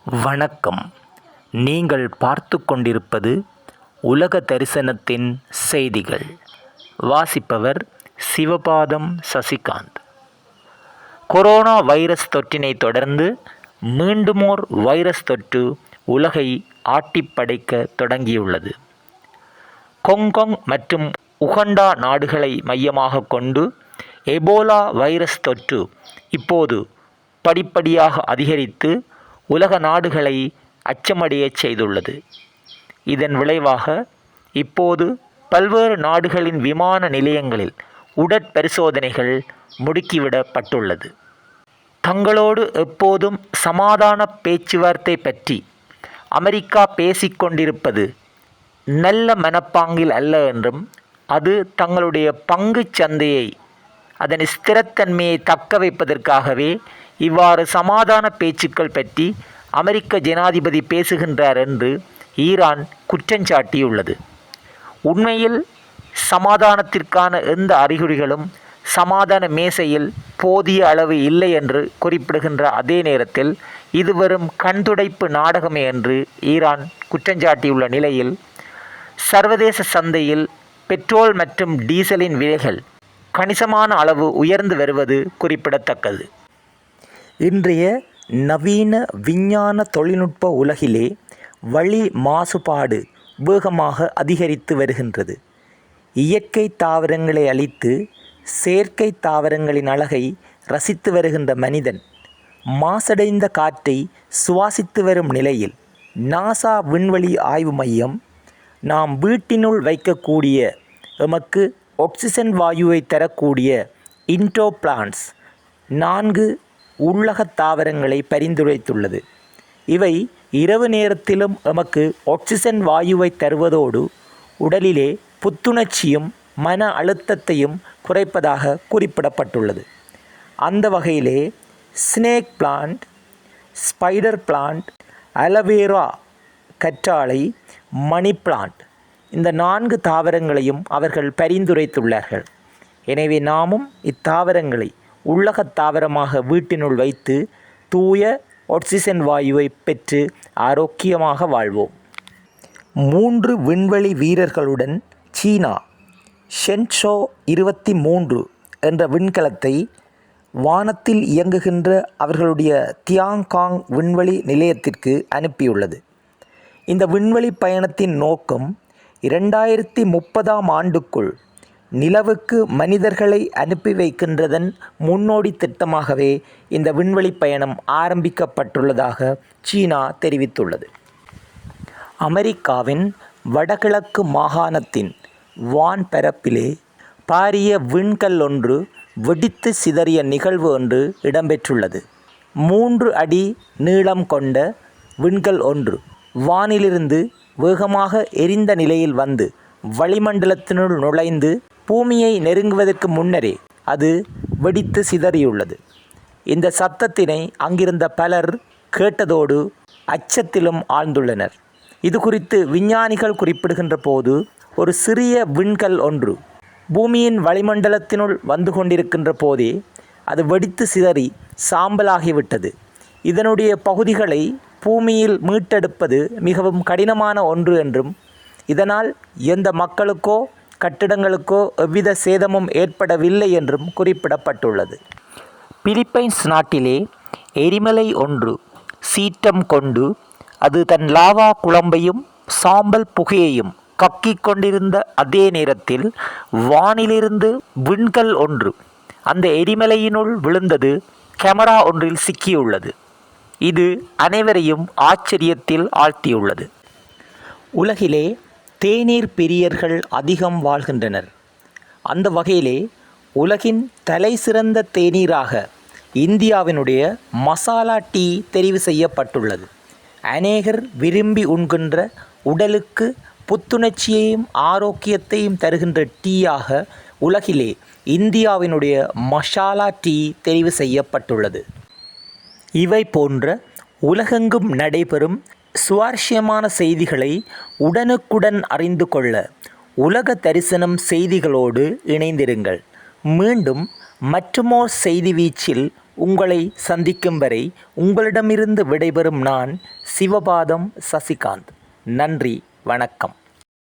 வணக்கம். நீங்கள் பார்த்து கொண்டிருப்பது உலக தரிசனத்தின் செய்திகள். வாசிப்பவர் சிவபாதம் சசிகாந்த். கொரோனா வைரஸ் தொற்றினை தொடர்ந்து மீண்டுமோர் வைரஸ் தொற்று உலகை ஆட்டிப்படைக்க தொடங்கியுள்ளது. கொங்கொங் மற்றும் உகண்டா நாடுகளை மையமாக கொண்டு எபோலா வைரஸ் தொற்று இப்போது படிப்படியாக அதிகரித்து உலக நாடுகளை அச்சமடையச் செய்துள்ளது. இதன் விளைவாக இப்போது பல்வேறு நாடுகளின் விமான நிலையங்களில் உடற்பரிசோதனைகள் முடுக்கிவிடப்பட்டுள்ளது. தங்களோடு எப்போதும் சமாதான பேச்சுவார்த்தை பற்றி அமெரிக்கா பேசிக்கொண்டிருப்பது நல்ல மனப்பாங்கில் அல்ல என்றும், அது தங்களுடைய பங்குச் சந்தையை அதன் ஸ்திரத்தன்மையை தக்க வைப்பதற்காகவே இவ்வாறு சமாதான பேச்சுக்கள் பற்றி அமெரிக்க ஜனாதிபதி பேசுகின்றார் என்று ஈரான் குற்றஞ்சாட்டியுள்ளது. உண்மையில் சமாதானத்திற்கான எந்த அறிகுறிகளும் சமாதான மேசையில் போதிய அளவு இல்லை என்று குறிப்பிடுகின்ற அதே நேரத்தில் இது வெறும் கண்துடைப்பு நாடகமே என்று ஈரான் குற்றஞ்சாட்டியுள்ள நிலையில், சர்வதேச சந்தையில் பெட்ரோல் மற்றும் டீசலின் விலைகள் கணிசமான அளவு உயர்ந்து வருவது குறிப்பிடத்தக்கது. இன்றைய நவீன விஞ்ஞான தொழில்நுட்ப உலகிலே வளி மாசுபாடு வேகமாக அதிகரித்து வருகின்றது. இயற்கை தாவரங்களை அழித்து செயற்கை தாவரங்களின் அழகை ரசித்து வருகின்ற மனிதன் மாசடைந்த காற்றை சுவாசித்து வரும் நிலையில், நாசா விண்வெளி ஆய்வு மையம் நாம் வீட்டினுள் வைக்கக்கூடிய எமக்கு ஆக்சிஜன் வாயுவை தரக்கூடிய இன்டோபிளான்ட்ஸ் 4 உள்ளக தாவரங்களை பரிந்துரைத்துள்ளது. இவை இரவு நேரத்திலும் எமக்கு ஆக்சிஜன் வாயுவை தருவதோடு உடலிலே புத்துணர்ச்சியும் மன அழுத்தத்தையும் குறைப்பதாக குறிப்பிடப்பட்டுள்ளது. அந்த வகையிலே snake plant, spider plant, aloe vera கற்றாழை, மணி பிளான்ட், இந்த 4 தாவரங்களையும் அவர்கள் பரிந்துரைத்துள்ளார்கள். எனவே நாமும் இத்தாவரங்களை உள்ளக தாவரமாக வீட்டினுள் வைத்து தூய ஆக்சிஜன் வாயுவை பெற்று ஆரோக்கியமாக வாழ்வோம். 3 விண்வெளி வீரர்களுடன் சீனா ஷென்ஷோ 23 என்ற விண்கலத்தை வானத்தில் இயங்குகின்ற அவர்களுடைய தியாங்காங் விண்வெளி நிலையத்திற்கு அனுப்பியுள்ளது. இந்த விண்வெளி பயணத்தின் நோக்கம் 2030ஆம் ஆண்டுக்குள் நிலவுக்கு மனிதர்களை அனுப்பி வைக்கின்றதன் முன்னோடி திட்டமாகவே இந்த விண்வெளி பயணம் ஆரம்பிக்கப்பட்டுள்ளதாக சீனா தெரிவித்துள்ளது. அமெரிக்காவின் வடகிழக்கு மாகாணத்தின் வான்பரப்பிலே பாரிய விண்கல் ஒன்று வெடித்து சிதறிய நிகழ்வு ஒன்று இடம்பெற்றுள்ளது. 3 அடி நீளம் கொண்ட விண்கல் ஒன்று வானிலிருந்து வேகமாக எரிந்த நிலையில் வந்து வளிமண்டலத்தினுள் நுழைந்து பூமியை நெருங்குவதற்கு முன்னரே அது வெடித்து சிதறியுள்ளது. இந்த சத்தத்தினை அங்கிருந்த பலர் கேட்டதோடு அச்சத்திலும் ஆழ்ந்துள்ளனர். இது குறித்து விஞ்ஞானிகள் குறிப்பிடுகின்ற போது, ஒரு சிறிய விண்கல் ஒன்று பூமியின் வளிமண்டலத்தினுள் வந்து கொண்டிருக்கின்ற போதே அது வெடித்து சிதறி சாம்பலாகிவிட்டது. இதனுடைய பகுதிகளை பூமியில் மீட்டெடுப்பது மிகவும் கடினமான ஒன்று என்றும், இதனால் எந்த மக்களுக்கோ கட்டிடங்களுக்கோ எவ்வித சேதமும் ஏற்படவில்லை என்றும் குறிப்பிடப்பட்டுள்ளது. பிலிப்பைன்ஸ் நாட்டிலே எரிமலை ஒன்று சீற்றம் கொண்டு அது தன் லாவா குழம்பையும் சாம்பல் புகையையும் கக்கிக் கொண்டிருந்த அதே நேரத்தில் வானிலிருந்து விண்கல் ஒன்று அந்த எரிமலையினுள் விழுந்தது கேமரா ஒன்றில் சிக்கியுள்ளது. இது அனைவரையும் ஆச்சரியத்தில் ஆழ்த்தியுள்ளது. உலகிலே தேநீர் பிரியர்கள் அதிகம் வாழ்கின்றனர். அந்த வகையிலே உலகின் தலை சிறந்த தேநீராக இந்தியாவினுடைய மசாலா டீ தெரிவு செய்யப்பட்டுள்ளது. அநேகர் விரும்பி உண்கின்ற, உடலுக்கு புத்துணர்ச்சியையும் ஆரோக்கியத்தையும் தருகின்ற டீயாக உலகிலே இந்தியாவினுடைய மசாலா டீ தெரிவு செய்யப்பட்டுள்ளது. இவை போன்ற உலகெங்கும் நடைபெறும் சுவாரஸ்யமான செய்திகளை உடனுக்குடன் அறிந்து கொள்ள உலக தரிசனம் செய்திகளோடு இணைந்திருங்கள். மீண்டும் மற்றுமோர் செய்தி வீச்சில் உங்களை சந்திக்கும் வரை உங்களிடமிருந்து விடைபெறும் நான் சிவபாதம் சசிகாந்த். நன்றி, வணக்கம்.